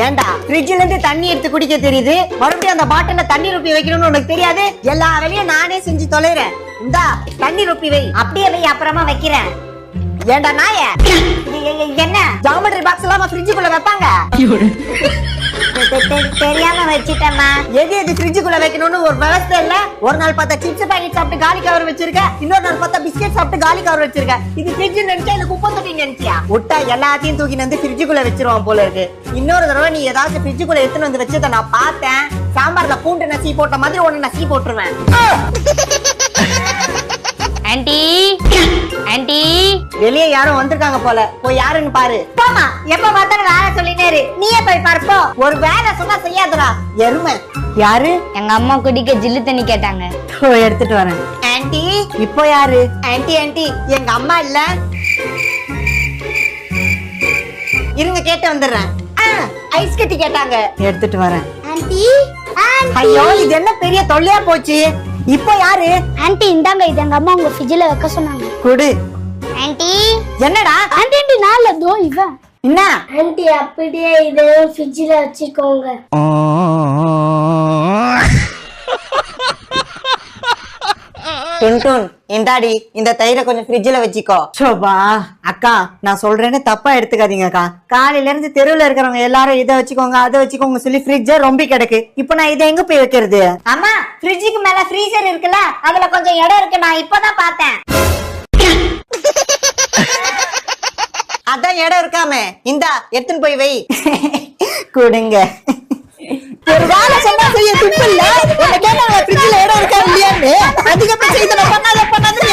ஏண்டா ஃப்ரிட்ஜ்ல இருந்து தண்ணி எடுத்து குடிக்க தெரியுது, மறுபடியும் அந்த பாட்டில தண்ணி ரொப்பி வைக்கணும்னு உனக்கு தெரியாது? எல்லா வேலையும் நானே செஞ்சு தொலைறேன். இந்தா தண்ணி ரொப்பி வை. அப்படியே வை, அப்புறமா வைக்கிறேன். ஏண்டா நாய, என்ன ஜாமெட்ரி பாக்ஸ் எல்லாம் ஃப்ரிட்ஜுக்குள்ள வைப்பாங்க? தெரியாம வச்சிட்டேம்மா. எது ஃப்ரிட்ஜுக்குள்ள வைக்கணும்னு ஒரு விவசாய இல்ல. ஒரு நாள் பார்த்தா சிப்ஸ் பாக்கெட் சாப்பிட்டு காலி கவர் வச்சிருக்க, இன்னொரு நாள் பார்த்தா பிஸ்கெட் சாப்பிட்டு காலி கவர் வச்சிருக்க. இது ஃப்ரிட்ஜ் நினைச்சா இது குப்பை தொட்டி நினைச்சியா? விட்டா எல்லாத்தையும் தூக்கி வந்து ஃப்ரிட்ஜுக்குள்ள வச்சிருவான் போல இருக்கு. இன்னொரு தடவை நீ ஏதாச்சும் ஃப்ரிட்ஜுக்குள்ள எடுத்துன்னு வந்து வச்சதை நான் பார்த்தேன், சாம்பார்ல பூண்டு நசி போட்ட மாதிரி ஒண்ணு நசி போட்டுருவேன். ஆண்டி ஆண்டி, வெளியே யாரும் வந்திருக்காங்க போல, போய் யாருன்னு பாரு. போமா, எப்ப பார்த்தாலும் வேலை சொல்லினேரு. நீயே போய் பார்ப்போ. ஒரு வேலை சொன்னா செய்யாதடா எருமை. யாரு? எங்க அம்மா குடிக்க ஜில்லு தண்ணி கேட்டாங்க. எடுத்துட்டு வரேன். ஆன்ட்டி, இப்போ யாரு? ஆன்ட்டி ஆன்ட்டி, எங்க அம்மா இல்ல, இருங்க கேட்டு வந்துடுறேன். ஐஸ் கட்டி கேட்டாங்க, எடுத்துட்டு வரேன். ஆண்டி, ஐயோ இது என்ன பெரிய தொல்லையா போச்சு. இப்போ யாரு? ஆண்டி இந்தாங்க, இது எங்க அம்மா உங்க ஃப்ரிட்ஜ்ல வைக்க சொன்னாங்க. குடு. ஆண்டி, என்னடா? ஆண்டி நால தோ இவ. என்ன? ஆண்டி அப்படியே இத ஃப்ரிட்ஜ்ல வச்சுக்கோங்க. டுன் இந்தாடி, இந்த தயிரை கொஞ்சம் ஃப்ரிட்ஜ்ல வச்சுக்கோ. சோபா அக்கா, நான் சொல்றேன்னு தப்பா எடுத்துக்காதீங்க அக்கா. காலையில இருந்து தெருவுல இருக்கிறவங்க எல்லாரும் இதை வச்சுக்கோங்க அதை வச்சுக்கோங்க சொல்லி ஃப்ரிட்ஜ ரொம்ப கிடக்கு. இப்போ நான் இதை எங்க போய் வைக்கிறது? அம்மா, ஃப்ரிட்ஜுக்கு மேல ஃப்ரீசர் இருக்குல்ல, அதுல கொஞ்சம் இடம் இருக்கு, நான் இப்பதான் பார்த்தேன். அதான் இடம் இருக்காமே, இந்தா எடுத்துன்னு போய் வை. கொடுங்க. ஒரு வேலை சொன்னா செய்ய துப்பு இல்ல. உன்னை கேட்டாங்க ஃப்ரிட்ஜ்ல இடம் இருக்கா இல்லையான்னு. அதிகமா செய்த பண்ணாத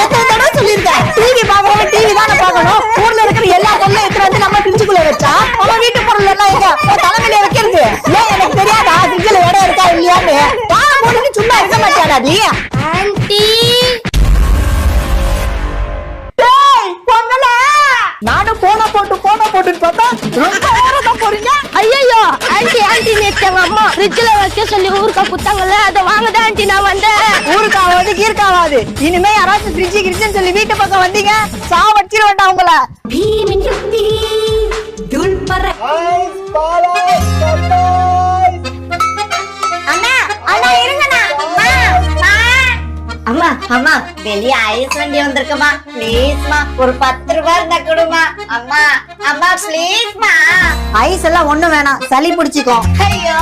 எத்தனை தடவை சொல்லியிருக்கேன். டிவி பாக்குறவங்க டிவி தானே பார்க்கணும். ஊர்ல இருக்கிற எல்லா பொருளும் எடுத்து வந்து நம்ம ஃப்ரிட்ஜுக்குள்ள வச்சா அவன் வீட்டு பொருள் எல்லாம் எங்க தலைமையில வைக்கிறது? ஏன் எனக்கு தெரியாதா ஃப்ரிட்ஜ்ல இடம் இருக்கா இல்லையான்னு? வாழை போட்டு சும்மா இருக்க மாட்டாடா நீ. ஆண்டி, நானும் போன போட்டு பார்த்தா ரொம்ப நேரம் போறீங்க. ஐயோ ஆண்டி நேத்து எங்க அம்மா ஃப்ரிட்ஜ்ல வைக்க சொல்லி ஊருக்கா குத்தாங்கல்ல, அதை வாங்கதான் ஆண்டி நான் வந்தேன். ஊருக்காவது கீர்க்காவாது, இனிமே யாராச்சும் ஃப்ரிட்ஜ் கிரிட்ஜ்னு சொல்லி வீட்டு பக்கம் வந்தீங்க சாவடிச்சிட வேண்டாம் உங்கள. அண்ணா இருங்கண்ணா. அம்மா அம்மா, வெளிய ஐஸ் வண்டி வந்திருக்குமா, ப்ளீஸ்மா ஒரு 10 ரூபாய் இருந்தா கொடுமா. அம்மா அம்மா ப்ளீஸ்மா. ஐஸ் எல்லாம் ஒண்ணும் வேணாம், சளி பிடிச்சிக்கோ. ஐயோ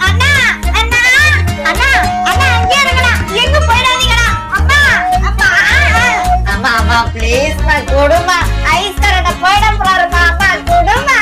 அண்ணா அண்ணா அண்ணா அண்ணா, அங்கே இருங்கண்ணா, எங்க போயிடாதீங்கண்ணா. அம்மா அம்மா அம்மா அம்மா ப்ளீஸ்மா கொடுமா. ஐஸ் கரண்ட போயிட போறாருமா. அம்மா கொடுமா.